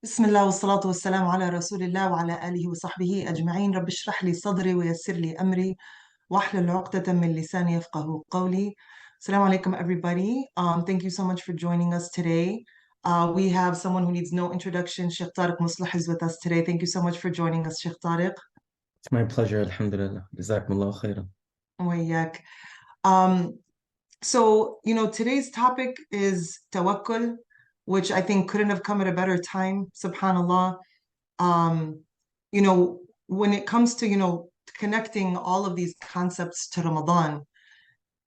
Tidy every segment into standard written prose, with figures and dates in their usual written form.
بسم الله والصلاة والسلام على رسول الله وعلى آله وصحبه أجمعين. رب اشرح لي صدري ويسر لي أمري واحلل عقدة من لساني يفقه قولي. Assalamu alaikum, everybody. Thank you so much for joining us today. We have someone who needs no introduction. Sheikh Tariq Musleh is with us today. Thank you so much for joining us, Sheikh Tariq. It's my pleasure, alhamdulillah. Jazakumullah khairan. وإياك. Um, today's topic is tawakkul, which I think couldn't have come at a better time, subhanAllah. Um, when it comes to, connecting all of these concepts to Ramadan,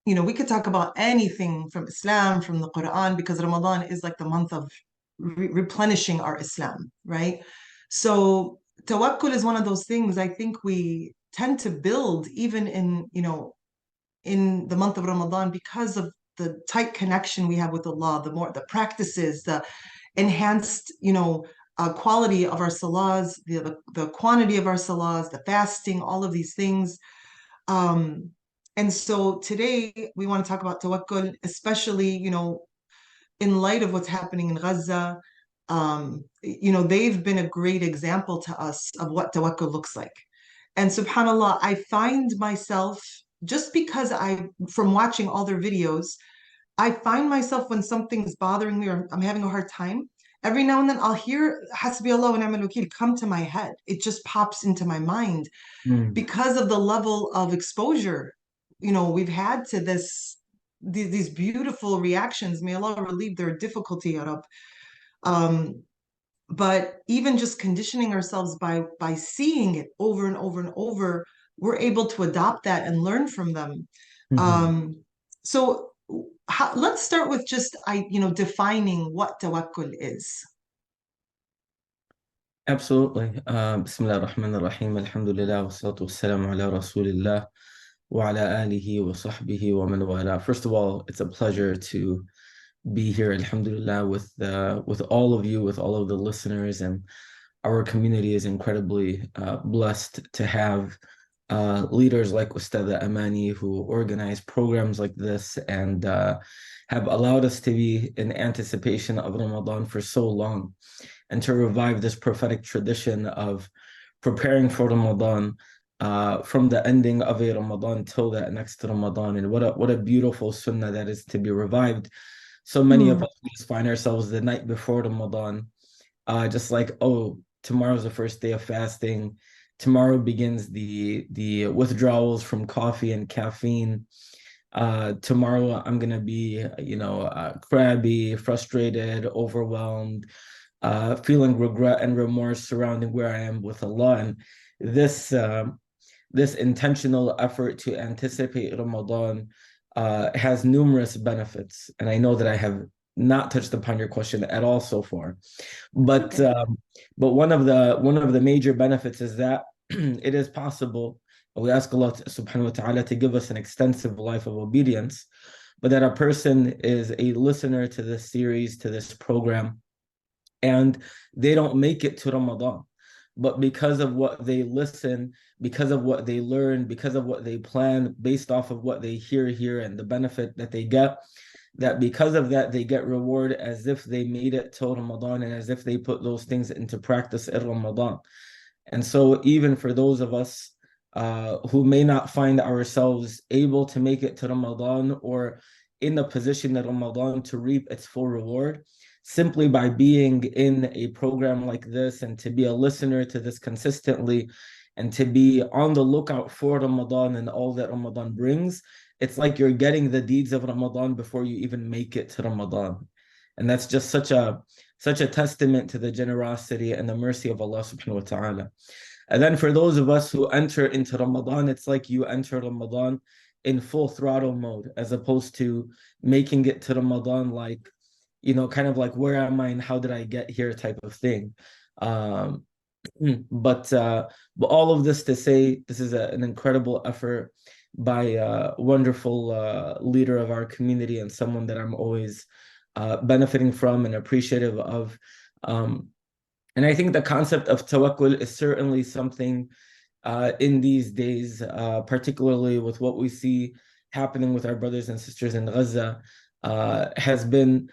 we could talk about anything from Islam, from the Quran, because Ramadan is like the month of replenishing our Islam, right? So tawakkul is one of those things I think we tend to build even in the month of Ramadan because of the tight connection we have with Allah, the practices, the enhanced, quality of our salahs, the quantity of our salahs, the fasting, all of these things. And so today we want to talk about tawakkul, especially, in light of what's happening in Gaza. They've been a great example to us of what tawakkul looks like. And subhanAllah, I find myself, just because from watching all their videos, I find myself when something's bothering me or I'm having a hard time, every now and then I'll hear Hasbi Allah wa ni'mal wakil come to my head. It just pops into my mind Mm. because of the level of exposure, we've had to these beautiful reactions. May Allah relieve their difficulty, Ya Rab. But even just conditioning ourselves by seeing it over and over and over, we're able to adopt that and learn from them. Mhm. So let's start with just defining what tawakkul is. Absolutely. Bismillah ar-Rahman ar-Rahim. Alhamdulillah wa salatu wa salamu ala Rasulillah wa ala alihi wa sahbihi wa man wala. First of all, it's a pleasure to be here, alhamdulillah, with all of you, with all of the listeners, and our community is incredibly blessed to have leaders like Ustada Amani who organize programs like this and have allowed us to be in anticipation of Ramadan for so long and to revive this prophetic tradition of preparing for Ramadan from the ending of a Ramadan till that next Ramadan. And what a beautiful sunnah that is to be revived. So many of Hmm. us just find ourselves the night before Ramadan, just like, oh, tomorrow's the first day of fasting. Tomorrow begins the withdrawals from coffee and caffeine. Tomorrow I'm gonna be, crabby, frustrated, overwhelmed, feeling regret and remorse surrounding where I am with Allah. And this this intentional effort to anticipate Ramadan has numerous benefits. And I know that I have not touched upon your question at all so far, but Okay. one of the major benefits is that it is possible. We ask Allah subhanahu wa ta'ala to give us an extensive life of obedience, but that a person is a listener to this series, to this program, and they don't make it to Ramadan. But because of what they listen, because of what they learn, because of what they plan, based off of what they hear here and the benefit that they get, that because of that, they get reward as if they made it till Ramadan and as if they put those things into practice in Ramadan. And so, even for those of us who may not find ourselves able to make it to Ramadan or in the position of Ramadan to reap its full reward, simply by being in a program like this and to be a listener to this consistently and to be on the lookout for Ramadan and all that Ramadan brings, it's like you're getting the deeds of Ramadan before you even make it to Ramadan. And that's just such a testament to the generosity and the mercy of Allah subhanahu wa ta'ala. And then for those of us who enter into Ramadan, it's like you enter Ramadan in full throttle mode, as opposed to making it to Ramadan like, kind of like, where am I and how did I get here type of thing. Um, but all of this to say, this is an incredible effort by a wonderful leader of our community and someone that I'm always benefiting from and appreciative of. And I think the concept of tawakkul is certainly something in these days, particularly with what we see happening with our brothers and sisters in Gaza, has been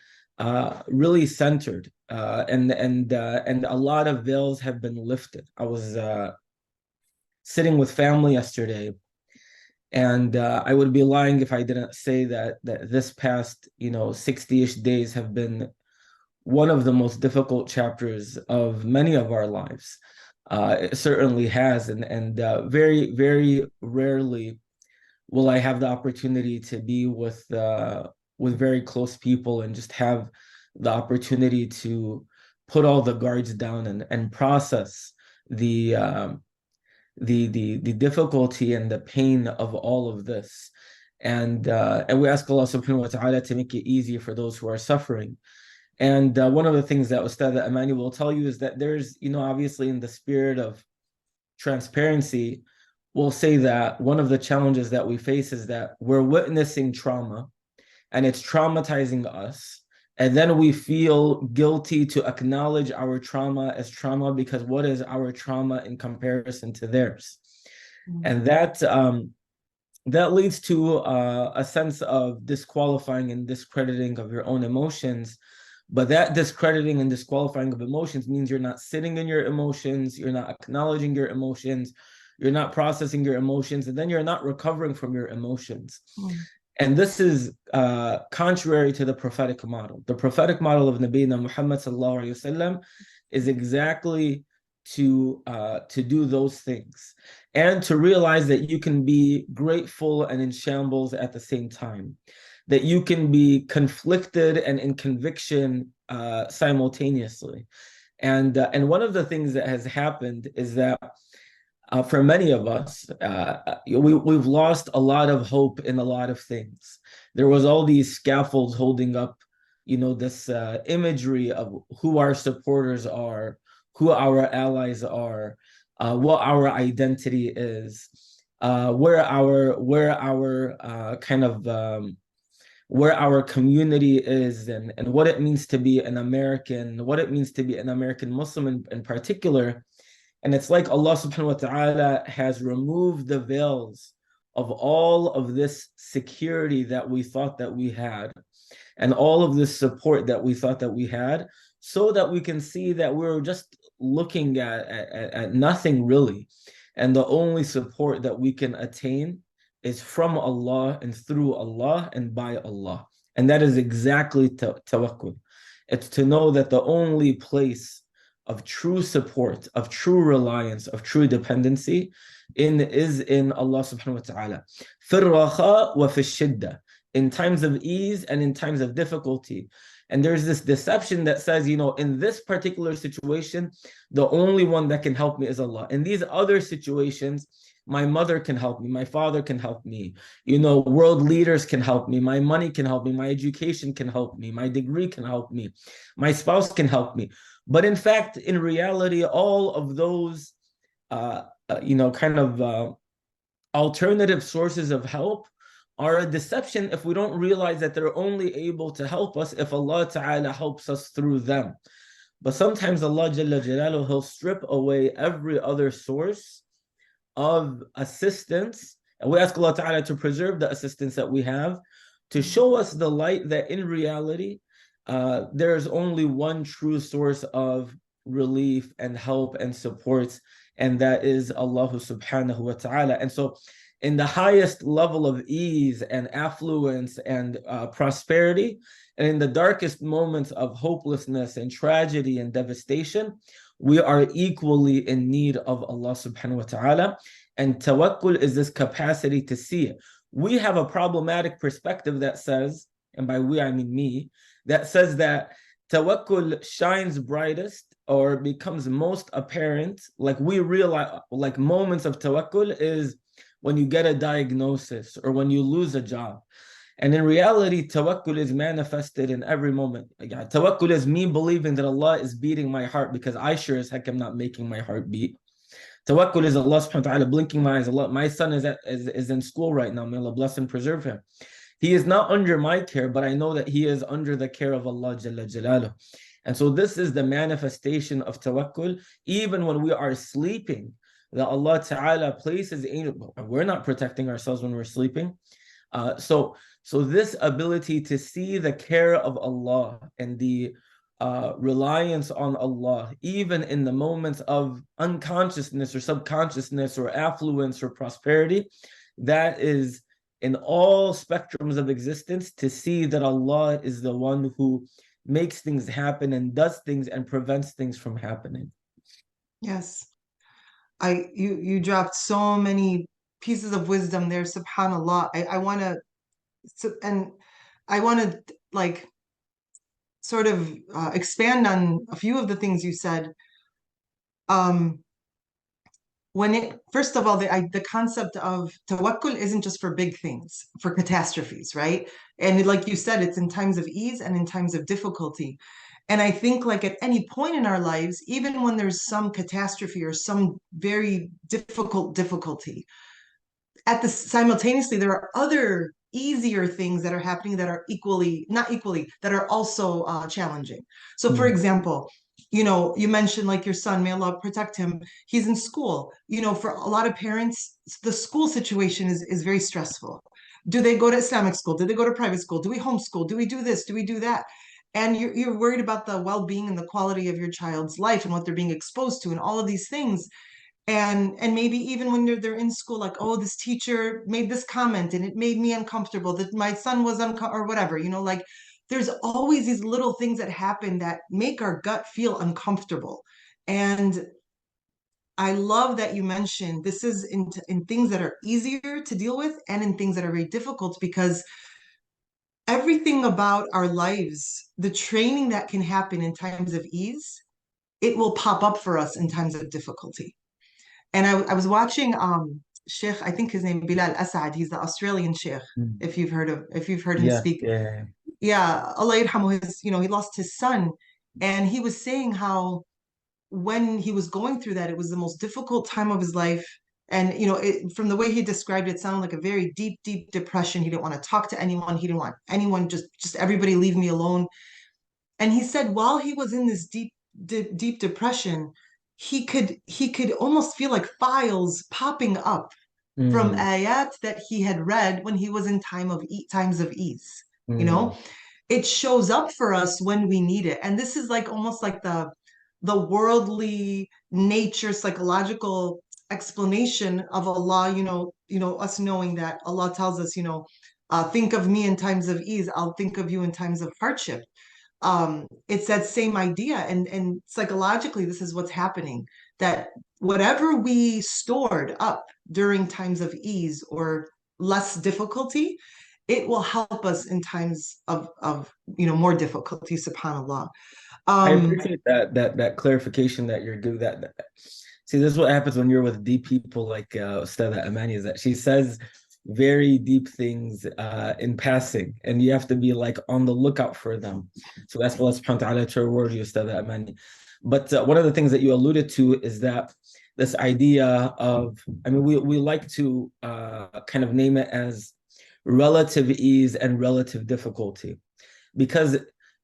really centered, and a lot of veils have been lifted. I was sitting with family yesterday, and I would be lying if I didn't say that this past 60-ish days have been one of the most difficult chapters of many of our lives. It certainly has, and very, very rarely will I have the opportunity to be with very close people and just have the opportunity to put all the guards down and process the the difficulty and the pain of all of this. And we ask Allah subhanahu wa ta'ala to make it easier for those who are suffering. And one of the things that Ustad Amani will tell you is that there's, obviously in the spirit of transparency, we'll say that one of the challenges that we face is that we're witnessing trauma and it's traumatizing us. And then we feel guilty to acknowledge our trauma as trauma because what is our trauma in comparison to theirs? And that leads to a sense of disqualifying and discrediting of your own emotions. But that discrediting and disqualifying of emotions means you're not sitting in your emotions, you're not acknowledging your emotions, you're not processing your emotions, and then you're not recovering from your emotions. And this is contrary to the prophetic model. The prophetic model of Nabiyina Muhammad sallallahu alaihi wasallam is exactly to do those things and to realize that you can be grateful and in shambles at the same time, that you can be conflicted and in conviction simultaneously. And one of the things that has happened is that for many of us, we've lost a lot of hope in a lot of things. There was all these scaffolds holding up, this imagery of who our supporters are, who our allies are, what our identity is, where our community is, and what it means to be an American, what it means to be an American Muslim in particular. And it's like Allah subhanahu wa ta'ala has removed the veils of all of this security that we thought that we had and all of this support that we thought that we had, so that we can see that we're just looking at nothing really. And the only support that we can attain is from Allah and through Allah and by Allah. And that is exactly tawakkul. It's to know that the only place of true support, of true reliance, of true dependency is in Allah subhanahu wa ta'ala. فِي الرَّخَاء وَفِي الشِّدَّةِ, in times of ease and in times of difficulty. And there's this deception that says, in this particular situation, the only one that can help me is Allah. In these other situations, my mother can help me, my father can help me, world leaders can help me, my money can help me, my education can help me, my degree can help me, my spouse can help me. But in fact, in reality, all of those, alternative sources of help are a deception if we don't realize that they're only able to help us if Allah Ta'ala helps us through them. But sometimes Allah Jalla Jalaluhu, He'll strip away every other source of assistance. And we ask Allah Ta'ala to preserve the assistance that we have, to show us the light that in reality, there's only one true source of relief and help and support, and that is Allah subhanahu wa ta'ala. And so in the highest level of ease and affluence and prosperity, and in the darkest moments of hopelessness and tragedy and devastation, we are equally in need of Allah subhanahu wa ta'ala. And tawakkul is this capacity to see it. We have a problematic perspective that says, and by we I mean me, that says that tawakkul shines brightest or becomes most apparent, like we realize, like moments of tawakkul is when you get a diagnosis or when you lose a job. And in reality, tawakkul is manifested in every moment. Yeah, tawakkul is me believing that Allah is beating my heart because I sure as heck am not making my heart beat. Tawakkul is Allah subhanahu wa ta'ala blinking my eyes. Allah, my son is in school right now. May Allah bless and preserve him. He is not under my care, but I know that he is under the care of Allah Jalla Jalaluhu. And so this is the manifestation of tawakkul. Even when we are sleeping, that Allah Ta'ala places angels. We're not protecting ourselves when we're sleeping. So this ability to see the care of Allah and the reliance on Allah, even in the moments of unconsciousness or subconsciousness or affluence or prosperity, that is in all spectrums of existence, to see that Allah is the one who makes things happen and does things and prevents things from happening. Yes. You dropped so many pieces of wisdom there, subhanallah. I want to, and I want to like sort of expand on a few of the things you said. Um, when it first of all, the concept of tawakkul isn't just for big things, for catastrophes, right? And like you said, it's in times of ease and in times of difficulty. And I think like at any point in our lives, even when there's some catastrophe or some very difficulty, at the simultaneously there are other easier things that are happening that are equally not equally that are also challenging. So for Mm. example, you mentioned like your son, may Allah protect him, he's in school. For a lot of parents, the school situation is very stressful. Do they go to Islamic school? Do they go to private school? Do we homeschool? Do we do this? Do we do that? And you're worried about the well-being and the quality of your child's life and what they're being exposed to and all of these things. And maybe even when they're in school, like, oh, this teacher made this comment and it made me uncomfortable, that my son was or whatever, like there's always these little things that happen that make our gut feel uncomfortable. And I love that you mentioned this is in things that are easier to deal with and in things that are very difficult, because everything about our lives, the training that can happen in times of ease, it will pop up for us in times of difficulty. And I was watching Sheikh, I think his name Bilal Asad. He's the Australian Sheikh, Mm. if you've heard him Yeah, speak. yeah. Yeah, Allah yarhamu, he lost his son. And he was saying how when he was going through that, it was the most difficult time of his life. And from the way he described it, it sounded like a very deep, deep depression. He didn't want to talk to anyone. He didn't want anyone, just everybody leave me alone. And he said while he was in this deep depression, he could almost feel like files popping up from Mm, ayat that he had read when he was in times of ease. You mm. know, it shows up for us when we need it. And this is like almost like the worldly nature psychological explanation of Allah, us knowing that Allah tells us, think of me in times of ease, I'll think of you in times of hardship. It's that same idea. And psychologically, this is what's happening, that whatever we stored up during times of ease or less difficulty, it will help us in times of more difficulty, subhanallah. I um appreciate that clarification that you're doing. See, this is what happens when you're with deep people like Ustadha Amani, is that she says very deep things in passing, and you have to be like on the lookout for them. So we ask Allah subhanahu wa ta'ala to reward you, Ustadha Amani. But one of the things that you alluded to is that this idea of, I mean, we like to kind of name it as relative ease and relative difficulty, because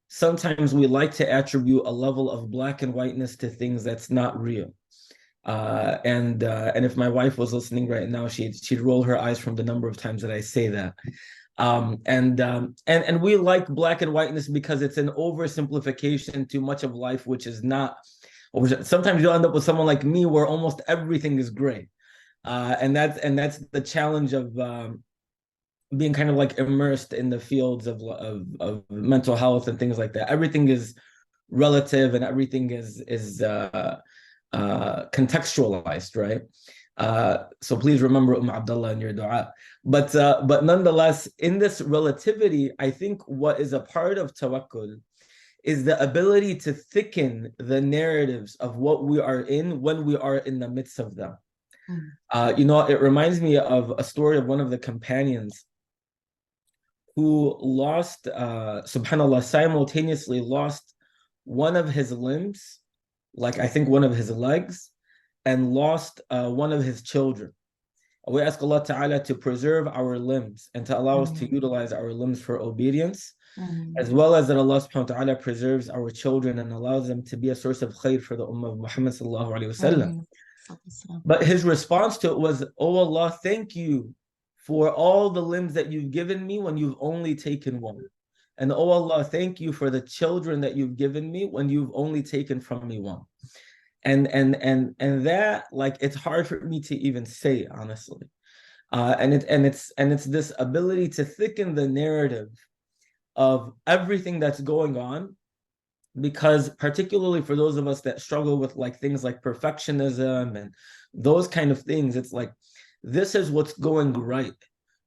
sometimes we like to attribute a level of black and whiteness to things that's not real. And if my wife was listening right now, she'd roll her eyes from the number of times that I say that. And we like black and whiteness because it's an oversimplification to much of life, which is not. Sometimes you'll end up with someone like me where almost everything is gray, and that's the challenge of being kind of like immersed in the fields of mental health and things like that. Everything is relative and everything is contextualized, right? So please remember Abdullah in your dua. But nonetheless, in this relativity, I think what is a part of tawakkul is the ability to thicken the narratives of what we are in when we are in the midst of them. It reminds me of a story of one of the companions who lost, subhanAllah, simultaneously lost one of his limbs, like I think one of his legs, and lost one of his children. We ask Allah Ta'ala to preserve our limbs and to allow us to utilize our limbs for obedience, as well as that Allah Subhanahu wa Ta'ala preserves our children and allows them to be a source of khair for the Ummah of Muhammad Sallallahu Alaihi Wasallam. But his response to it was, "Oh Allah, thank you for all the limbs that you've given me when you've only taken one. And oh Allah, thank you for the children that you've given me when you've only taken from me one. And that, like, it's hard for me to even say, honestly. And it's this ability to thicken the narrative of everything that's going on, because particularly for those of us that struggle with like things like perfectionism and those kind of things, it's like, this is what's going right,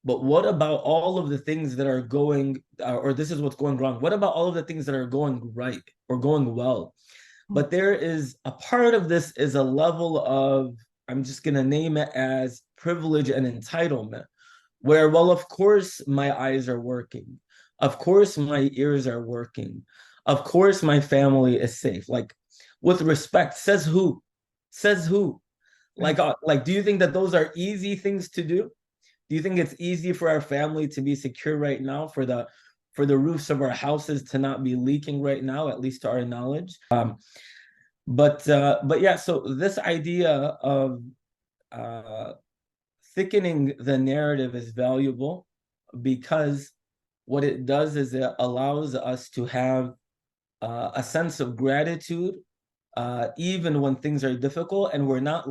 but what about all of the things that are going, or this is what's going wrong, what about all of the things that are going right or going well? But there is a part of this is a level of, I'm just going to name it as privilege and entitlement, where, well, of course my eyes are working, of course my ears are working, of course my family is safe. Like, with respect, says who? Says who? Like, do you think that those are easy things to do? Do you think it's easy for our family to be secure right now, for the roofs of our houses to not be leaking right now, at least to our knowledge? But yeah, so this idea of uh, thickening the narrative is valuable, because what it does is it allows us to have a sense of gratitude, even when things are difficult, and we're not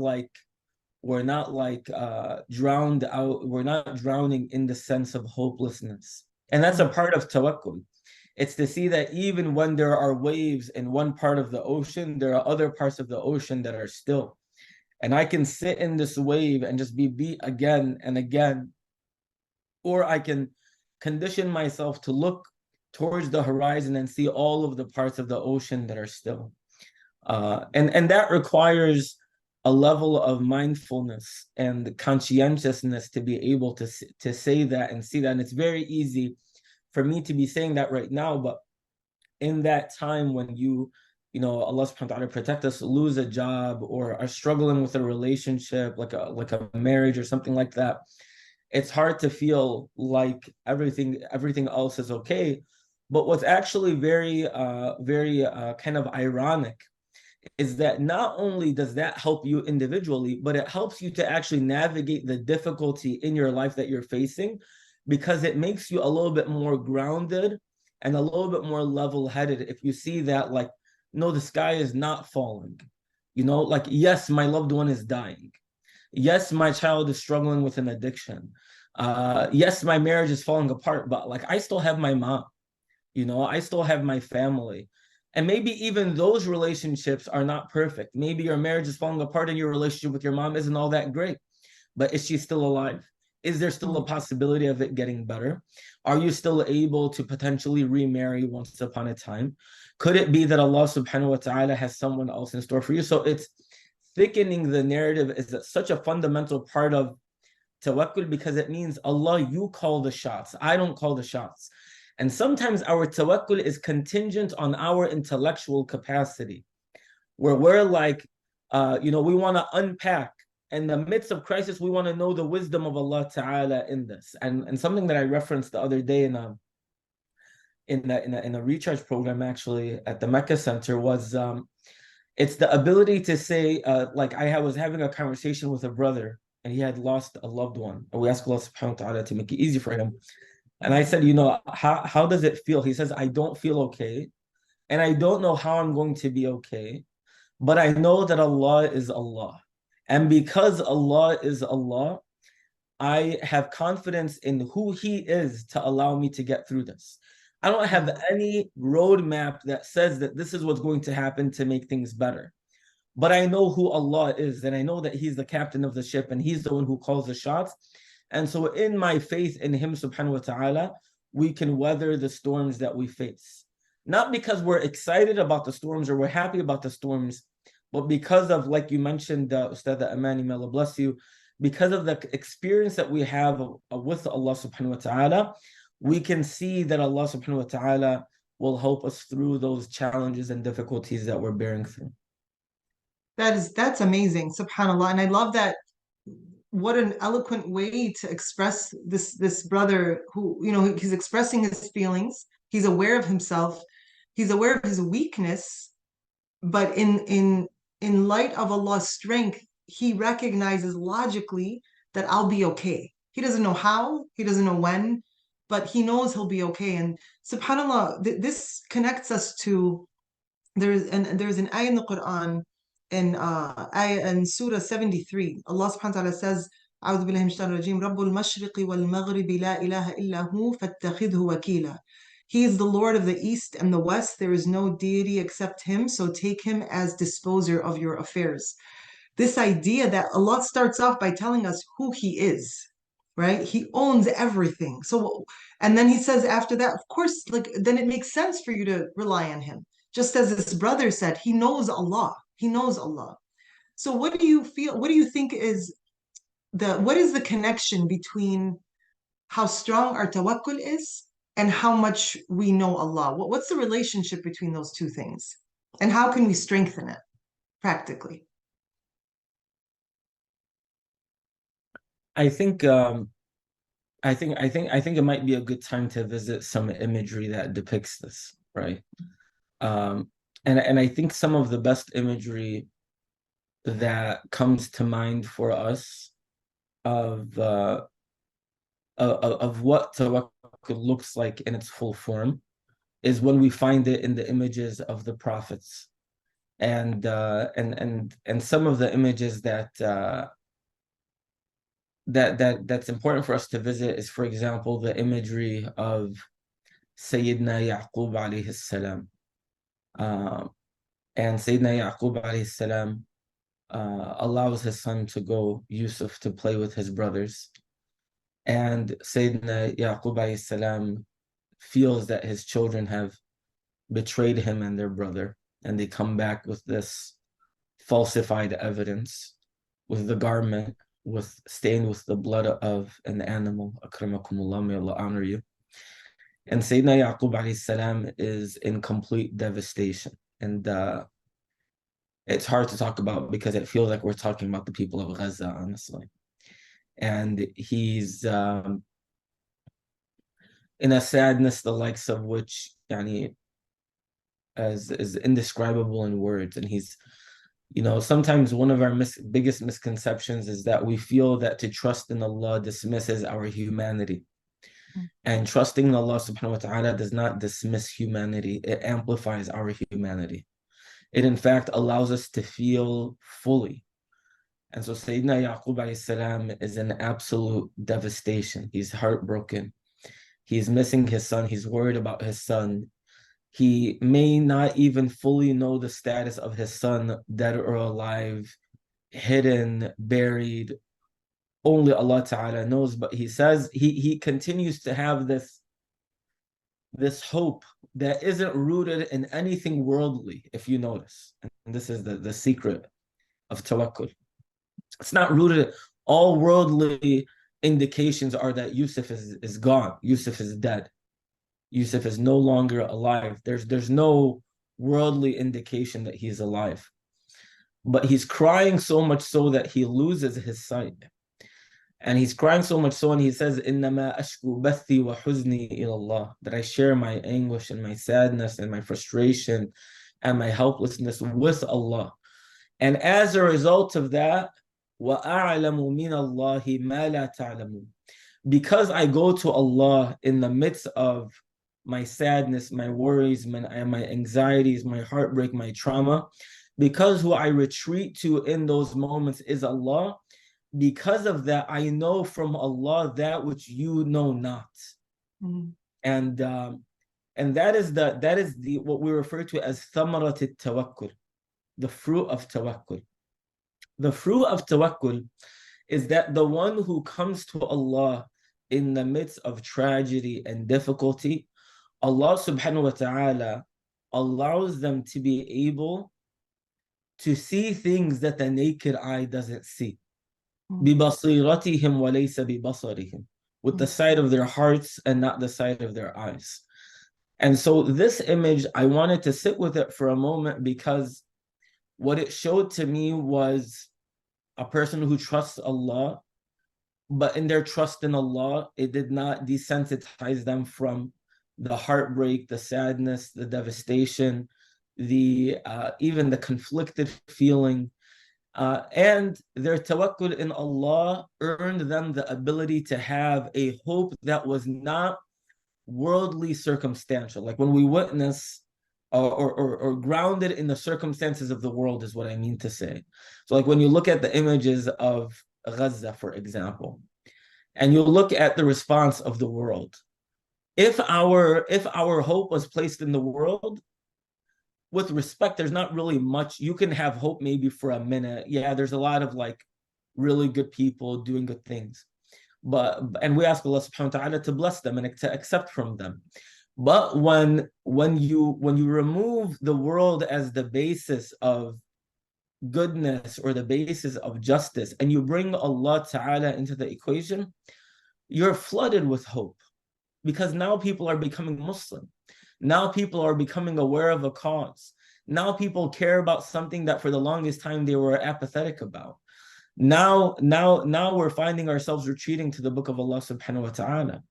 drowned out, we're not drowning in the sense of hopelessness. And that's a part of tawakkul. It's to see that even when there are waves in one part of the ocean, there are other parts of the ocean that are still. And I can sit in this wave and just be beat again and again, or I can condition myself to look towards the horizon and see all of the parts of the ocean that are still. And that requires a level of mindfulness and conscientiousness to be able to say that and see that. And it's very easy for me to be saying that right now, but in that time when Allah subhanahu wa ta'ala protect us, lose a job or are struggling with a relationship, like a marriage or something like that, it's hard to feel like everything else is okay. But what's actually very kind of ironic is that not only does that help you individually, but it helps you to actually navigate the difficulty in your life that you're facing, because it makes you a little bit more grounded and a little bit more level-headed if you see that, like, no, the sky is not falling. Like, yes, my loved one is dying. Yes, my child is struggling with an addiction. Yes, my marriage is falling apart, but like, I still have my mom. I still have my family. And maybe even those relationships are not perfect. Maybe your marriage is falling apart and your relationship with your mom isn't all that great. But is she still alive? Is there still a possibility of it getting better? Are you still able to potentially remarry once upon a time? Could it be that Allah subhanahu wa ta'ala has someone else in store for you? So it's thickening the narrative is such a fundamental part of tawakkul, because it means, Allah, you call the shots. I don't call the shots. And sometimes our tawakkul is contingent on our intellectual capacity, where we're like, we want to unpack. In the midst of crisis, we want to know the wisdom of Allah Ta'ala in this. And something that I referenced the other day in a recharge program, actually, at the Mecca Center, was it's the ability to say, like, I was having a conversation with a brother, and he had lost a loved one. And we asked Allah subhanahu wa ta'ala to make it easy for him. And I said, how does it feel? He says, I don't feel okay. And I don't know how I'm going to be okay. But I know that Allah is Allah. And because Allah is Allah, I have confidence in who He is to allow me to get through this. I don't have any roadmap that says that this is what's going to happen to make things better. But I know who Allah is, and I know that He's the captain of the ship, and He's the one who calls the shots. And so in my faith in Him subhanahu wa ta'ala, we can weather the storms that we face. Not because we're excited about the storms or we're happy about the storms, but because of, like you mentioned, Ustad Amani, may Allah bless you, because of the experience that we have with Allah subhanahu wa ta'ala, we can see that Allah subhanahu wa ta'ala will help us through those challenges and difficulties that we're bearing through. That's amazing, subhanallah. And I love that. What an eloquent way to express this brother who, he's expressing his feelings. He's aware of himself. He's aware of his weakness, but in light of Allah's strength, he recognizes logically that I'll be okay. He doesn't know how, he doesn't know when, but he knows he'll be okay. And subhanAllah, this connects us to there's an ayah in the Quran in Surah 73. Allah subhanahu wa ta'ala says, أعوذ بالله من الشيطان الرجيم رب المشرق والمغرب لا إله إلا هو فاتخذه وكيلا. He is the Lord of the East and the West. There is no deity except Him, so take Him as disposer of your affairs. This idea that Allah starts off by telling us who He is, right? He owns everything. So, and then He says after that, of course, like then it makes sense for you to rely on Him. Just as this brother said, he knows Allah. He knows Allah. So what do you feel? What do you think is what is the connection between how strong our tawakkul is and how much we know Allah? What's the relationship between those two things? And how can we strengthen it practically? I think I think it might be a good time to visit some imagery that depicts this, right? Um, and I think some of the best imagery that comes to mind for us of what tawakkul looks like in its full form is when we find it in the images of the prophets, and some of the images that's important for us to visit is, for example, the imagery of Sayyidina Yaqub alayhi salam. And Sayyidina Yaqub alayhi salam allows his son to go, Yusuf, to play with his brothers. And Sayyidina Yaqub alayhi salam feels that his children have betrayed him and their brother, and they come back with this falsified evidence, with the garment stained with the blood of an animal. Akramakumullah, may Allah honor you. And Sayyidina Yaqub alayhi salam is in complete devastation. And it's hard to talk about because it feels like we're talking about the people of Gaza, honestly. And he's in a sadness the likes of which yani, is indescribable in words. And he's, sometimes one of our biggest misconceptions is that we feel that to trust in Allah dismisses our humanity. And trusting in Allah subhanahu wa ta'ala does not dismiss humanity, it amplifies our humanity. It in fact allows us to feel fully. And so Sayyidina Yaqub alayhi salam is in absolute devastation. He's heartbroken. He's missing his son. He's worried about his son. He may not even fully know the status of his son, dead or alive, hidden, buried. Only Allah Ta'ala knows, but he says he continues to have this hope that isn't rooted in anything worldly, if you notice. And this is the secret of tawakkul. It's not rooted, all worldly indications are that Yusuf is gone. Yusuf is dead. Yusuf is no longer alive. There's no worldly indication that he's alive. But he's crying so much so that he loses his sight. And he's crying so much so, and he says, إِنَّمَا أَشْكُو بَثِّي وَحُزْنِي إِلَى اللَّهِ, that I share my anguish and my sadness and my frustration and my helplessness with Allah. And as a result of that, وَأَعْلَمُ مِنَ اللَّهِ مَا لَا تَعْلَمُونَ, because I go to Allah in the midst of my sadness, my worries, my anxieties, my heartbreak, my trauma, because who I retreat to in those moments is Allah, because of that, I know from Allah that which you know not. Mm-hmm. And that is the what we refer to as thamarat tawakkul, the fruit of tawakkul. The fruit of tawakkul is that the one who comes to Allah in the midst of tragedy and difficulty, Allah subhanahu wa ta'ala allows them to be able to see things that the naked eye doesn't see. بِبَصِيرَتِهِمْ وَلَيْسَ بِبَصَرِهِمْ, with the sight of their hearts and not the sight of their eyes. And so this image, I wanted to sit with it for a moment because what it showed to me was a person who trusts Allah, but in their trust in Allah, it did not desensitize them from the heartbreak, the sadness, the devastation, the even the conflicted feeling And their tawakkul in Allah earned them the ability to have a hope that was not worldly circumstantial. Like when we witness or grounded in the circumstances of the world is what I mean to say. So like when you look at the images of Gaza, for example, and you look at the response of the world, if our hope was placed in the world, with respect, there's not really much. You can have hope maybe for a minute. Yeah, there's a lot of like really good people doing good things. And we ask Allah subhanahu wa ta'ala to bless them and to accept from them. But when you remove the world as the basis of goodness or the basis of justice, and you bring Allah ta'ala into the equation, you're flooded with hope because now people are becoming Muslim. Now people are becoming aware of a cause. Now people care about something that for the longest time they were apathetic about. Now we're finding ourselves retreating to the book of Allah subhanahu wa ta'ala.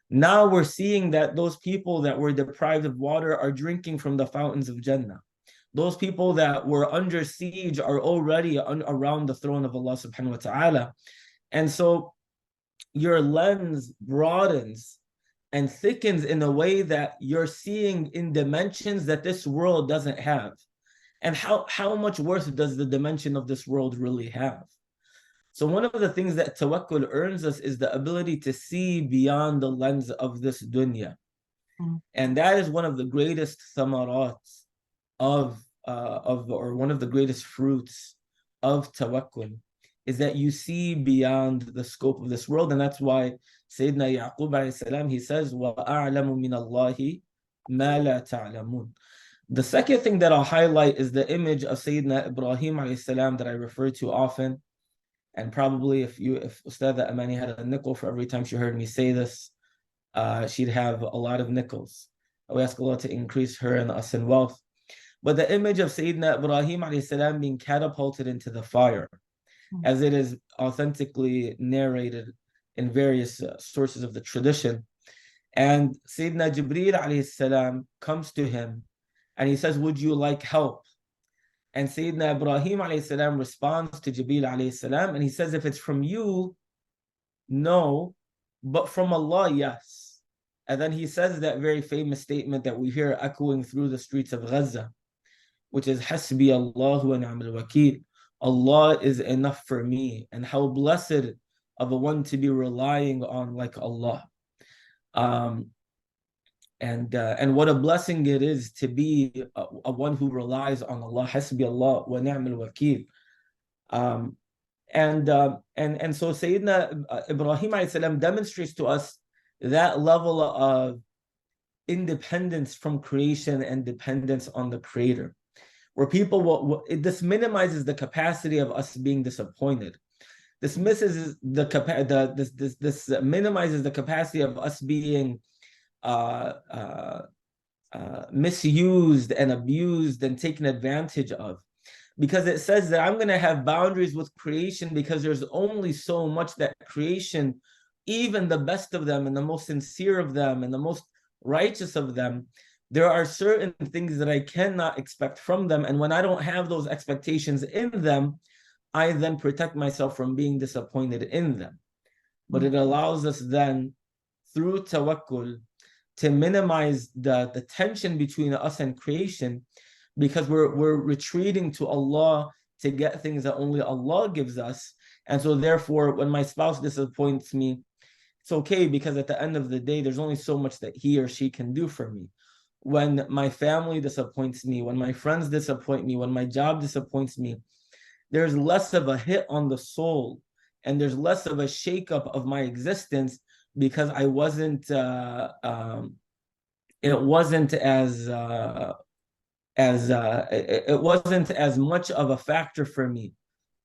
Now we're seeing that those people that were deprived of water are drinking from the fountains of Jannah. Those people that were under siege are already around the throne of Allah subhanahu wa ta'ala. And so your lens broadens and thickens in a way that you're seeing in dimensions that this world doesn't have. And how much worth does the dimension of this world really have? So one of the things that tawakkul earns us is the ability to see beyond the lens of this dunya. And that is one of the greatest thamarat or one of the greatest fruits of tawakkul, is that you see beyond the scope of this world. And that's why Sayyidina Yaqub alayhi salam, he says, وَأَعْلَمُ مِنَ اللَّهِ مَا لَا تَعْلَمُونَ. The second thing that I'll highlight is the image of Sayyidina Ibrahim alayhi salam that I refer to often. And probably if Ustadha Amani had a nickel for every time she heard me say this, she'd have a lot of nickels. We ask Allah to increase her and us in wealth. But the image of Sayyidina Ibrahim alayhi salam being catapulted into the fire, as it is authentically narrated in various sources of the tradition. And Sayyidina Jibreel alayhi salam comes to him and he says, would you like help? And Sayyidina Ibrahim alayhi salam responds to Jibreel alayhi salam and he says, if it's from you, no, but from Allah, yes. And then he says that very famous statement that we hear echoing through the streets of Gaza, which is, Hasbi Allahu wa ni'mal wakeel. Allah is enough for me. And how blessed of a one to be relying on like Allah. And what a blessing it is to be a one who relies on Allah. Hasbi Allah wa ni'mal wakeel. And so Sayyidina Ibrahim alayhi salam demonstrates to us that level of independence from creation and dependence on the Creator, where people this minimizes the capacity of us being disappointed. This minimizes the capacity of us being misused and abused and taken advantage of, because it says that I'm going to have boundaries with creation because there's only so much that creation, even the best of them and the most sincere of them and the most righteous of them, there are certain things that I cannot expect from them. And when I don't have those expectations in them, I then protect myself from being disappointed in them. But it allows us then, through tawakkul, to minimize the tension between us and creation, because we're retreating to Allah to get things that only Allah gives us. And so therefore, when my spouse disappoints me, it's okay, because at the end of the day, there's only so much that he or she can do for me. When my family disappoints me, when my friends disappoint me, when my job disappoints me, there's less of a hit on the soul and there's less of a shakeup of my existence, because I wasn't it wasn't as much of a factor for me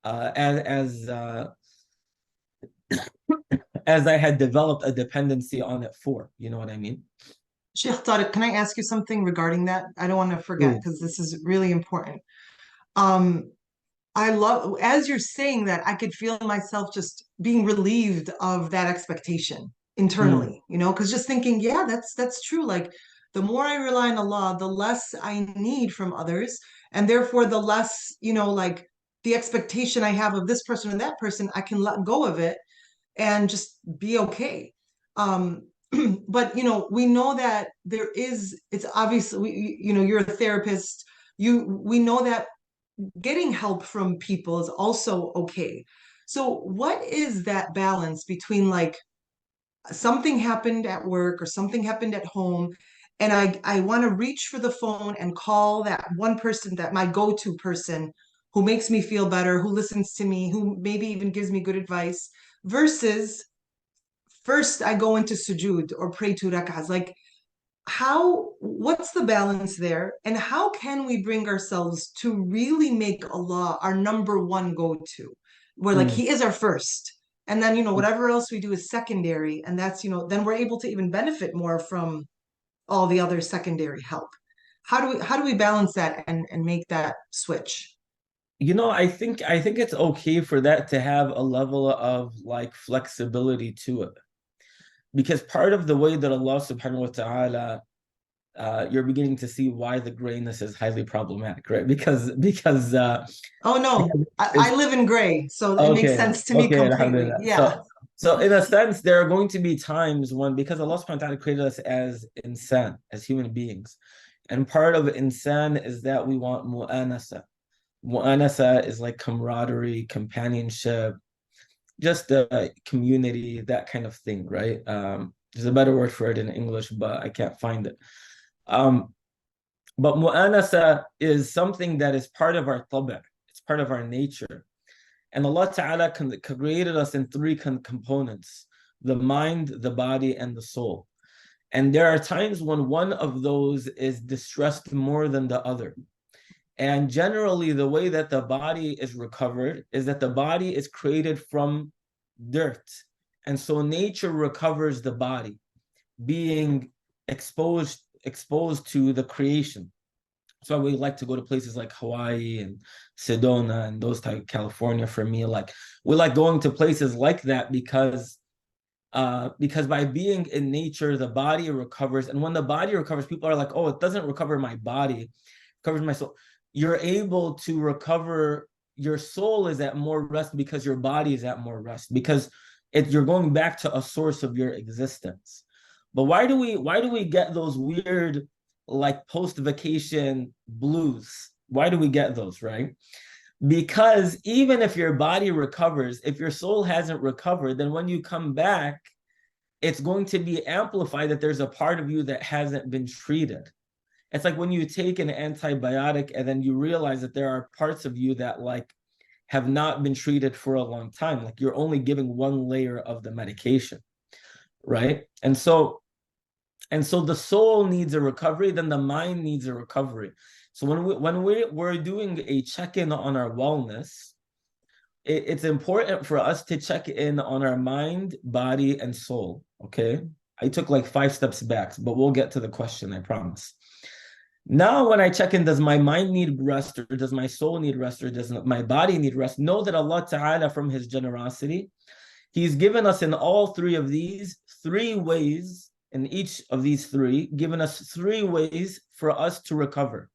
as I had developed a dependency on it for. You know what I mean? Sheikh Tariq, can I ask you something regarding that? I don't want to forget Please. because this is really important. Um, I love, as you're saying that, I could feel myself just being relieved of that expectation internally, because just thinking, yeah, that's true. Like the more I rely on Allah, the less I need from others, and therefore the less, like the expectation I have of this person or that person, I can let go of it and just be okay. Um, but we know that it's obviously, you're a therapist. We know that getting help from people is also okay. So what is that balance between, like, something happened at work or something happened at home, and I want to reach for the phone and call that one person, that my go-to person, who makes me feel better, who listens to me, who maybe even gives me good advice, versus first I go into sujood or pray 2 rak'ahs. Like, what's the balance there? And how can we bring ourselves to really make Allah our number one go-to? Where, like, Mm. He is our first. And then, whatever else we do is secondary. And that's, then we're able to even benefit more from all the other secondary help. How do we balance that and make that switch? I think it's okay for that to have a level of like flexibility to it. Because part of the way that Allah subhanahu wa ta'ala, you're beginning to see why the grayness is highly problematic, right? Oh no, I It's live in gray, so it makes okay, sense to me okay, completely. alhamdulillah. Yeah. So in a sense, there are going to be times when, because Allah subhanahu wa ta'ala created us as insan, as human beings. And part of insan is that we want mu'anasa. Mu'anasa is like camaraderie, companionship, just a community, that kind of thing, right? There's a better word for it in English, but I can't find it. Um, but mu'anasa is something that is part of our tab'a. It's part of our nature. And Allah Ta'ala created us in three components: the mind, the body, and the soul. And there are times when one of those is distressed more than the other. And generally, the way that the body is recovered is that the body is created from dirt. And so nature recovers the body, being exposed to the creation. So we like to go to places like Hawaii and Sedona and those type, California for me. Like, we like going to places like that because by being in nature, the body recovers. And when the body recovers, people are like, oh, it doesn't recover my body, it covers my soul. You're able to recover, your soul is at more rest because your body is at more rest, because you're going back to a source of your existence. But why do we get those weird, like, post-vacation blues? Why do we get those, right? Because even if your body recovers, if your soul hasn't recovered, then when you come back, it's going to be amplified that there's a part of you that hasn't been treated. It's like when you take an antibiotic and then you realize that there are parts of you that, like, have not been treated for a long time. Like, you're only giving one layer of the medication, right? And so the soul needs a recovery, then the mind needs a recovery. So when we're doing a check-in on our wellness, it's important for us to check in on our mind, body, and soul. Okay. I took like 5 steps back, but we'll get to the question, I promise. Now, when I check in, does my mind need rest, or does my soul need rest, or does my body need rest? Know that Allah Ta'ala, from His generosity, He's given us in all three of these 3 ways, in each of these three, given us 3 ways for us to recover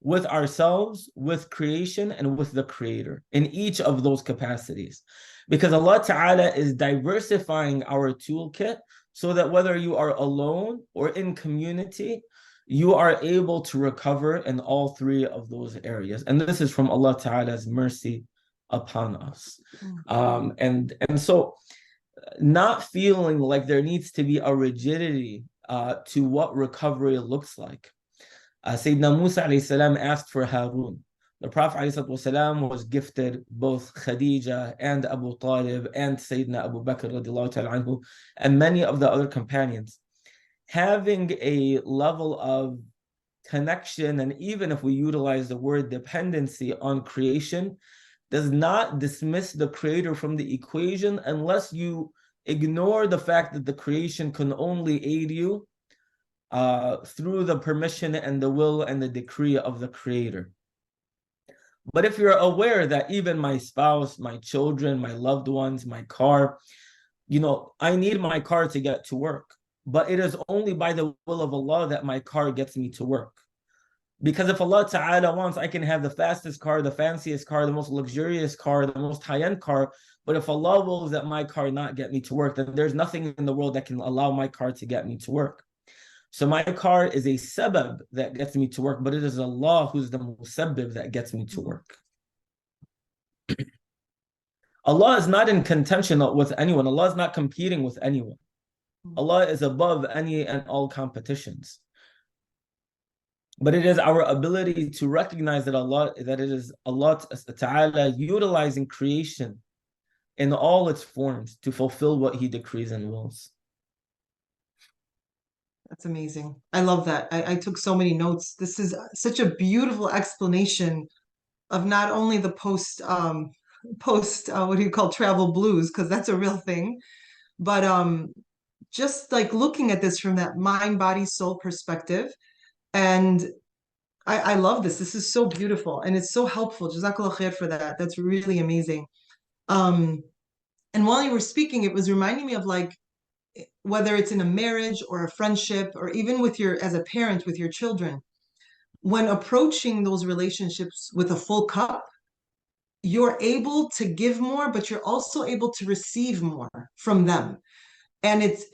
with ourselves, with creation, and with the Creator in each of those capacities. Because Allah Ta'ala is diversifying our toolkit so that whether you are alone or in community, you are able to recover in all 3 of those areas. And this is from Allah Ta'ala's mercy upon us. And so, not feeling like there needs to be a rigidity to what recovery looks like. Sayyidina Musa alayhi salam asked for Harun. The Prophet alayhi salam was gifted both Khadija and Abu Talib and Sayyidina Abu Bakr radiallahu ta'ala anhu, and many of the other companions. Having a level of connection, and even if we utilize the word dependency on creation, does not dismiss the Creator from the equation unless you ignore the fact that the creation can only aid you through the permission and the will and the decree of the Creator. But if you're aware that even my spouse, my children, my loved ones, my car, I need my car to get to work, but it is only by the will of Allah that my car gets me to work. Because if Allah Ta'ala wants, I can have the fastest car, the fanciest car, the most luxurious car, the most high-end car. But if Allah wills that my car not get me to work, then there's nothing in the world that can allow my car to get me to work. So my car is a sabab that gets me to work, but it is Allah who's the musabbib that gets me to work. Allah is not in contention with anyone. Allah is not competing with anyone. Allah is above any and all competitions. But it is our ability to recognize that it is Allah Ta'ala utilizing creation in all its forms to fulfill what He decrees and wills. That's amazing. I love that. I took so many notes. This is such a beautiful explanation of not only the post what do you call travel blues, because that's a real thing, but just like looking at this from that mind, body, soul perspective. And I love this. This is so beautiful and it's so helpful. Jazakallah khair for that. That's really amazing. Um, and while you were speaking, it was reminding me of like whether it's in a marriage or a friendship or even with your as a parent with your children, when approaching those relationships with a full cup, you're able to give more, but you're also able to receive more from them. And it's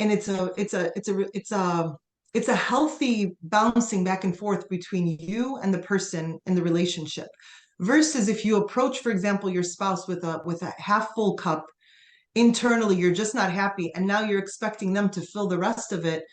a healthy bouncing back and forth between you and the person in the relationship. Versus if you approach, for example, your spouse with a half full cup, internally you're just not happy, and now you're expecting them to fill the rest of it.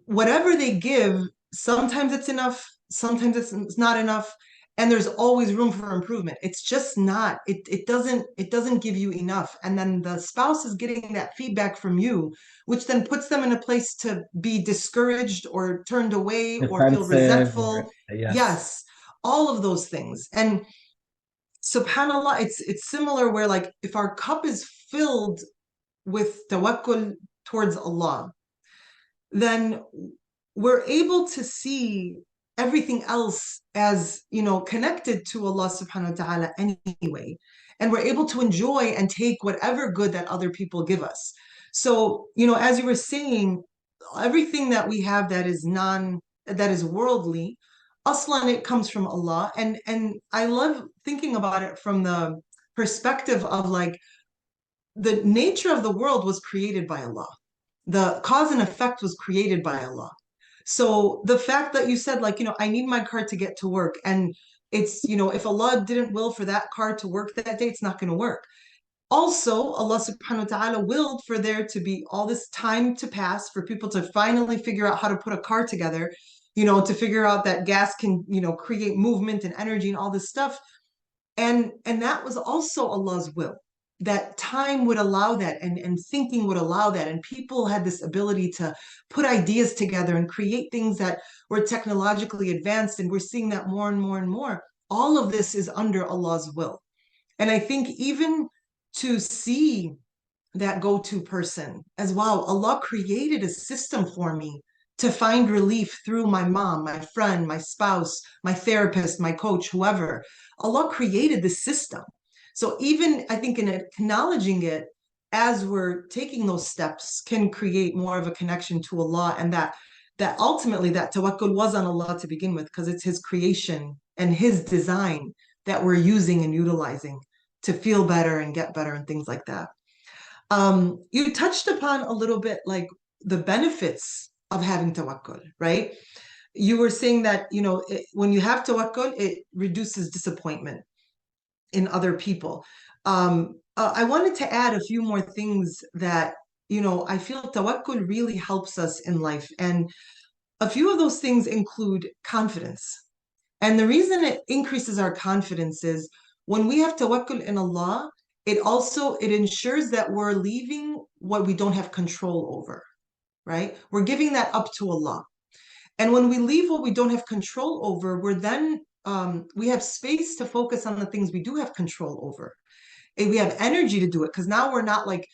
Whatever they give, sometimes it's enough, sometimes it's not enough, and there's always room for improvement. It's just not, it doesn't give you enough. And then the spouse is getting that feedback from you, which then puts them in a place to be discouraged or turned away or feel Defensive, resentful. yes. Yes, all of those things. And subhanallah, it's similar where like if our cup is filled with tawakkul towards Allah, then we're able to see everything else as, connected to Allah subhanahu wa ta'ala anyway. And we're able to enjoy and take whatever good that other people give us. So, as you were saying, everything that we have that is worldly, aslan it comes from Allah. And I love thinking about it from the perspective of like the nature of the world was created by Allah. The cause and effect was created by Allah. So the fact that you said, like, I need my car to get to work, and it's, if Allah didn't will for that car to work that day, it's not going to work. Also, Allah subhanahu wa ta'ala willed for there to be all this time to pass for people to finally figure out how to put a car together, to figure out that gas can, create movement and energy and all this stuff. And that was also Allah's will, that time would allow that, and thinking would allow that, and people had this ability to put ideas together and create things that were technologically advanced, and we're seeing that more and more and more. All of this is under Allah's will. And I think even to see that go-to person as wow, Allah created a system for me to find relief through my mom, my friend, my spouse, my therapist, my coach, whoever. Allah created this system. So even I think in acknowledging it as we're taking those steps can create more of a connection to Allah, and that ultimately that tawakkul was on Allah to begin with, because it's His creation and His design that we're using and utilizing to feel better and get better and things like that. You touched upon a little bit like the benefits of having tawakkul, right? You were saying that, when you have tawakkul, it reduces disappointment in other people. I wanted to add a few more things that, I feel tawakkul really helps us in life. And a few of those things include confidence. And the reason it increases our confidence is when we have tawakkul in Allah, it ensures that we're leaving what we don't have control over, right? We're giving that up to Allah. And when we leave what we don't have control over, we have space to focus on the things we do have control over. And we have energy to do it, because now we're not like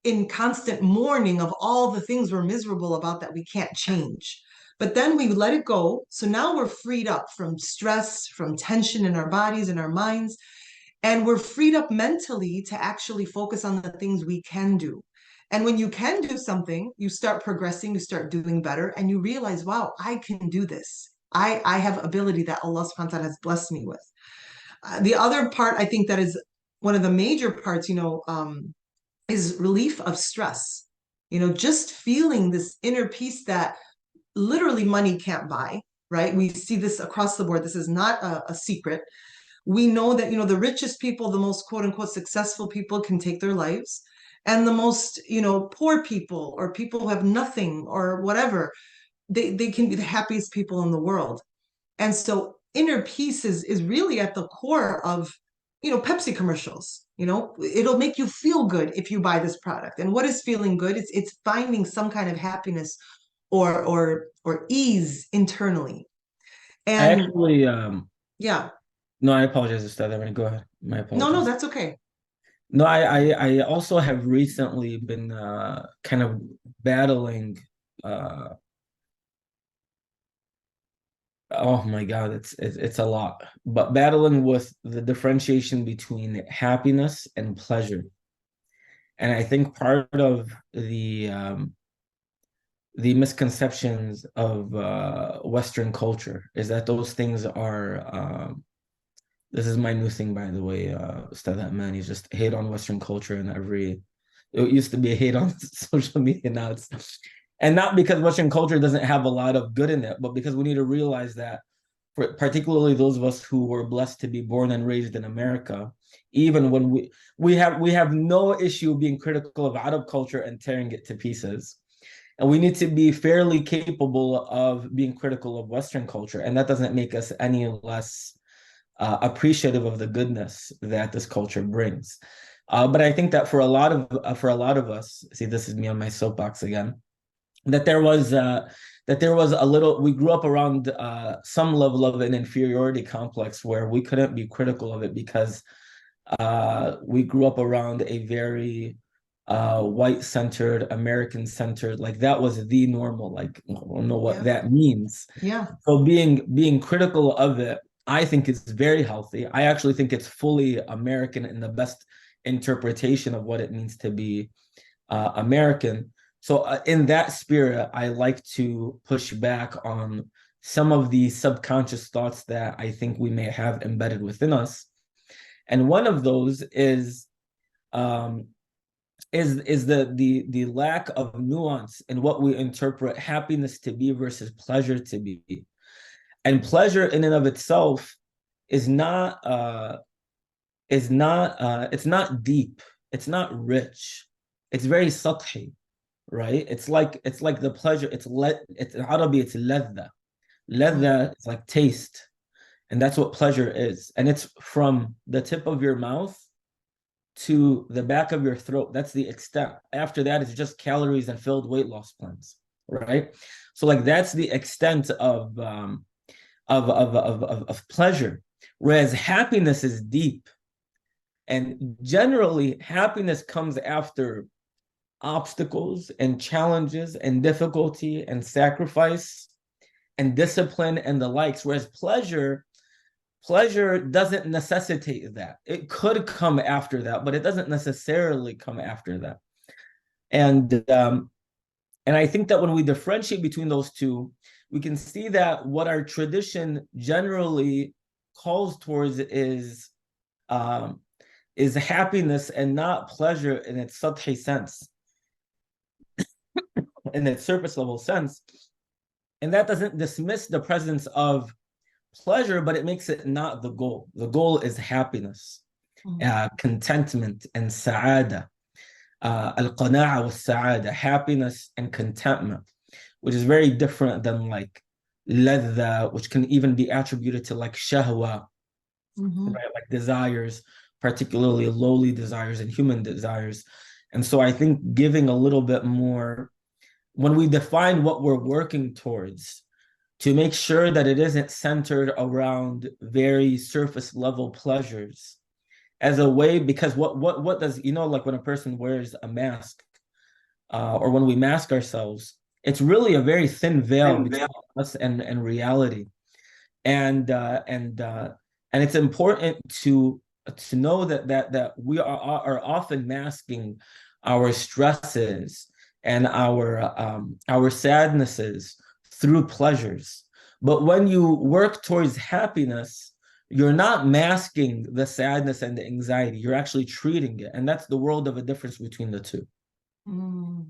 in constant mourning of all the things we're miserable about that we can't change. But then we let it go. So now we're freed up from stress, from tension in our bodies and our minds. And we're freed up mentally to actually focus on the things we can do. And when you can do something, you start progressing, you start doing better, and you realize, wow, I can do this. I have ability that Allah subhanahu wa ta'ala has blessed me with. The other part I think that is one of the major parts, is relief of stress. Just feeling this inner peace that literally money can't buy, right? We see this across the board. This is not a secret. We know that, the richest people, the most quote unquote successful people can take their lives. And the most, poor people or people who have nothing or whatever, they can be the happiest people in the world. And so inner peace is really at the core of, Pepsi commercials. It'll make you feel good if you buy this product. And what is feeling good? It's finding some kind of happiness or ease internally. I And actually, yeah, no, I apologize, Ustad. Go ahead. My no, apologies. that's okay. No, I also have recently been kind of battling. Uh, oh my God, it's a lot. But battling with the differentiation between happiness and pleasure. And I think part of the misconceptions of Western culture is that those things are this is my new thing, by the way, Ustad Man. He's just hate on Western culture and it used to be a hate on social media. Now it's, and not because Western culture doesn't have a lot of good in it, but because we need to realize that for particularly those of us who were blessed to be born and raised in America, even when we have no issue being critical of Arab culture and tearing it to pieces. And we need to be fairly capable of being critical of Western culture. And that doesn't make us any less appreciative of the goodness that this culture brings. But I think that for a lot of us, see, this is me on my soapbox again, that there was a little. We grew up around some level of an inferiority complex where we couldn't be critical of it because we grew up around a very white-centered, American-centered, like that was the normal. Like, I don't know what Yeah, that means. yeah. So being critical of it, I think is very healthy. I actually think it's fully American in the best interpretation of what it means to be American. So in that spirit, I like to push back on some of the subconscious thoughts that I think we may have embedded within us. And one of those um, is the lack of nuance in what we interpret happiness to be versus pleasure to be. And pleasure in and of itself is not it's not deep, it's not rich, it's very sathi, right? It's like the pleasure, it's in Arabic, it's ladha. Mm, Ladha is like taste, and that's what pleasure is. And it's from the tip of your mouth to the back of your throat. That's the extent. After that, it's just calories and filled weight loss plans, right? So like that's the extent of pleasure. Whereas happiness is deep. And generally, happiness comes after obstacles and challenges and difficulty and sacrifice and discipline and the likes. Whereas pleasure doesn't necessitate that. It could come after that, but it doesn't necessarily come after that. And I think that when we differentiate between those two, we can see that what our tradition generally calls towards is happiness and not pleasure in its sathi sense, in its surface level sense. And that doesn't dismiss the presence of pleasure, but it makes it not the goal. The goal is happiness, mm, contentment, and sa'ada. Al-qana'a wa sa'ada, happiness and contentment, which is very different than like ladha, which can even be attributed to like shahwa, mhm. right? Like desires, particularly lowly desires and human desires. And so I think giving a little bit more, when we define what we're working towards, to make sure that it isn't centered around very surface level pleasures as a way, because what does, like when a person wears a mask, or when we mask ourselves, it's really a very thin veil between us and reality. And it's important to know that we are often masking our stresses and our sadnesses through pleasures. But when you work towards happiness, you're not masking the sadness and the anxiety. You're actually treating it. And that's the world of a difference between the two. Mm.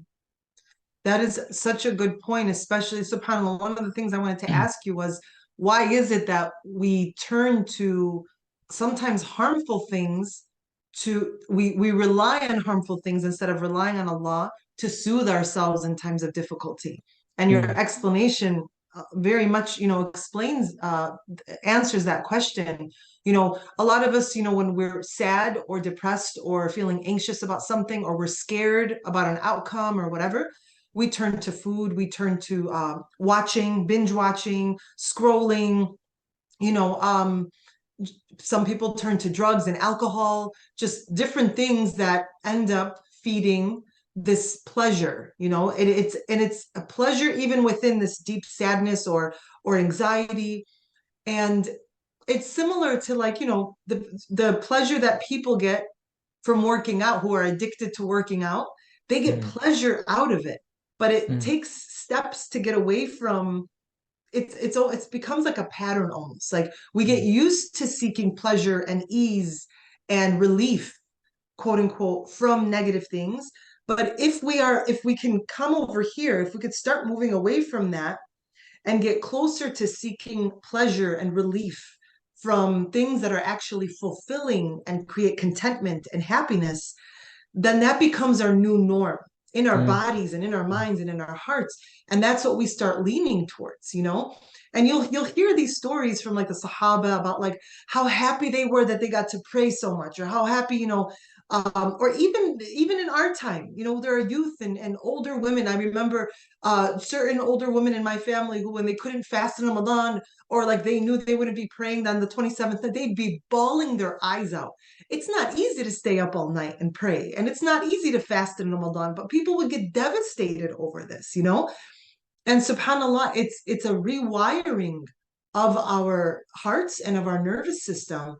That is such a good point, especially subhanAllah. One of the things I wanted to ask you was why is it that we turn to sometimes harmful things we rely on harmful things instead of relying on Allah to soothe ourselves in times of difficulty. And your Mm, explanation very much, explains answers that question. A lot of us, when we're sad or depressed or feeling anxious about something or we're scared about an outcome or whatever, we turn to food, we turn to watching, binge watching, scrolling, you know, some people turn to drugs and alcohol, just different things that end up feeding this pleasure. It's a pleasure even within this deep sadness or anxiety. And it's similar to, like, the pleasure that people get from working out, who are addicted to working out. They get mm, pleasure out of it, but it mm, takes steps to get away from it becomes like a pattern almost. Like we get mm, used to seeking pleasure and ease and relief, quote unquote, from negative things. But if we can come over here, if we could start moving away from that and get closer to seeking pleasure and relief from things that are actually fulfilling and create contentment and happiness, then that becomes our new norm in our mm, bodies and in our minds and in our hearts. And that's what we start leaning towards. And you'll hear these stories from like the Sahaba about like how happy they were that they got to pray so much, or how happy, or even in our time, there are youth and older women. I remember certain older women in my family who, when they couldn't fast in Ramadan, or like they knew they wouldn't be praying on the 27th, that they'd be bawling their eyes out. It's not easy to stay up all night and pray, and it's not easy to fast in Ramadan, but people would get devastated over this. And subhanallah, it's a rewiring of our hearts and of our nervous system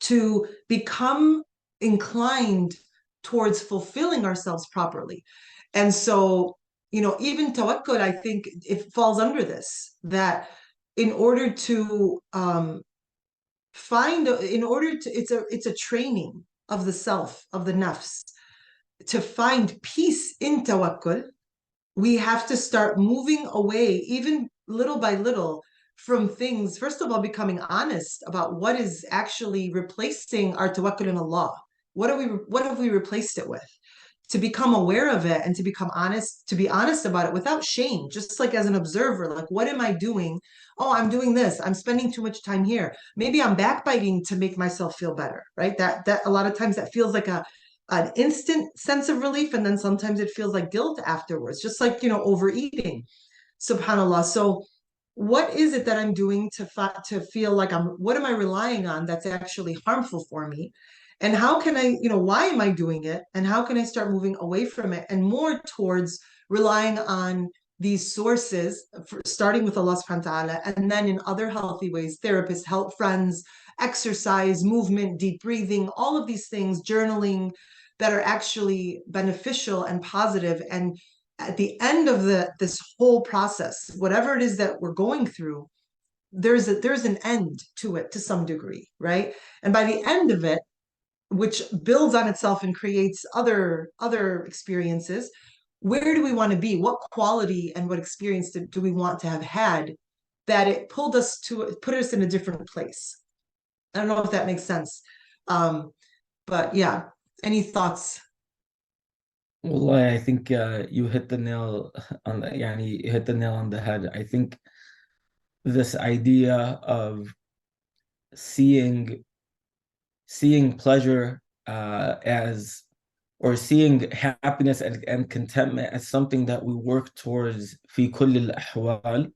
to become inclined towards fulfilling ourselves properly. And so, even tawakkul, I think it falls under this, that in order to it's a training of the self, of the nafs, to find peace in tawakkul. We have to start moving away, even little by little, from things. First of all, becoming honest about what is actually replacing our tawakkul in Allah. What have we replaced it with? To become aware of it and to become honest, to be honest about it without shame, just like as an observer, like, what am I doing? Oh, I'm doing this. I'm spending too much time here. Maybe I'm backbiting to make myself feel better, right? That a lot of times that feels like an instant sense of relief, and then sometimes it feels like guilt afterwards, just like, overeating, subhanallah. So what is it that I'm doing to feel like what am I relying on that's actually harmful for me? And how can I, why am I doing it? And how can I start moving away from it and more towards relying on these sources, starting with Allah subhanahu wa ta'ala, and then in other healthy ways, therapists, help, friends, exercise, movement, deep breathing, all of these things, journaling, that are actually beneficial and positive. And at the end of this whole process, whatever it is that we're going through, there's an end to it to some degree, right? And by the end of it, which builds on itself and creates other experiences, where do we want to be? What quality and what experience do we want to have had, that it put us in a different place? I don't know if that makes sense. But yeah, any thoughts? Well, I think you hit the nail on the, يعني, you hit the nail on the head. I think this idea of seeing seeing pleasure as or seeing happiness and contentment as something that we work towards في كل الأحوال.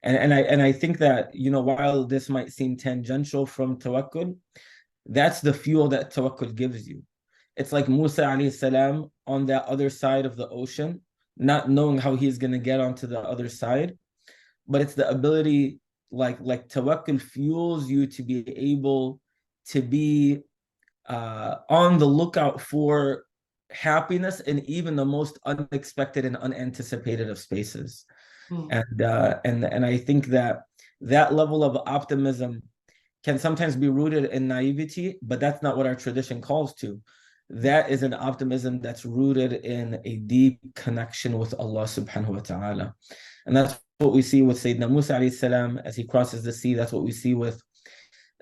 And I think that, while this might seem tangential from tawakkul, that's the fuel that tawakkul gives you. It's like Musa alayhi salam on that other side of the ocean, not knowing how he's going to get onto the other side, but it's the ability, like tawakkul fuels you to be able to be on the lookout for happiness in even the most unexpected and unanticipated of spaces. Mm. And I think that that level of optimism can sometimes be rooted in naivety, but that's not what our tradition calls to. That is an optimism that's rooted in a deep connection with Allah subhanahu wa ta'ala. And that's what we see with Sayyidina Musa alayhi salam as he crosses the sea. That's what we see with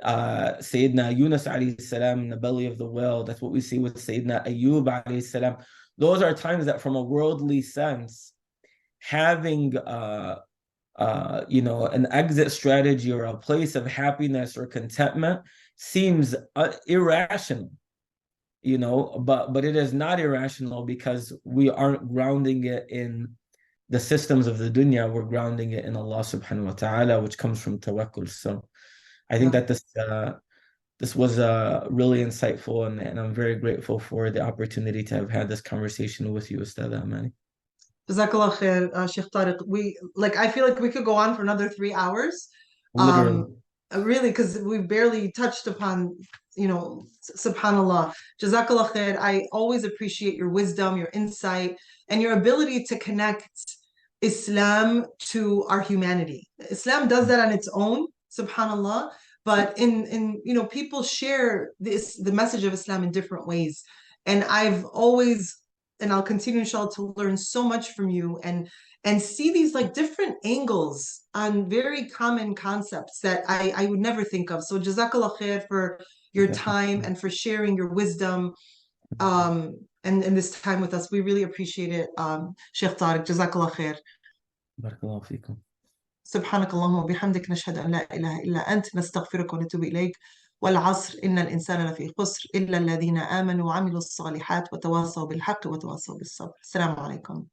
Sayyidina Yunus alayhi salam in the belly of the whale. That's what we see with Sayyidina Ayyub alayhi salam. Those are times that from a worldly sense, having an exit strategy or a place of happiness or contentment seems irrational, but it is not irrational because we aren't grounding it in the systems of the dunya. We're grounding it in Allah subhanahu wa ta'ala, which comes from tawakkul. So I think Yeah. that this was really insightful, and I'm very grateful for the opportunity to have had this conversation with you, Ustad Amani. Jazakallah khair, Sheikh Tariq. I feel like we could go on for another 3 hours. Literally. Really, because we barely touched upon, subhanallah. Jazakallah khair. I always appreciate your wisdom, your insight, and your ability to connect Islam to our humanity. Islam does that on its own, subhanallah. But people share the message of Islam in different ways. And I'll continue, inshallah, to learn so much from you and see these like different angles on very common concepts that I would never think of. So jazakallah khair for your time and for sharing your wisdom and this time with us. We really appreciate it, Sheikh Tariq. Jazakallah khair. Barakallahu fikum. سبحانك اللهم وبحمدك نشهد أن لا إله إلا أنت نستغفرك ونتوب إليك والعصر إن الإنسان لفي خسر إلا الذين آمنوا وعملوا الصالحات وتواصوا بالحق وتواصوا بالصبر. السلام عليكم.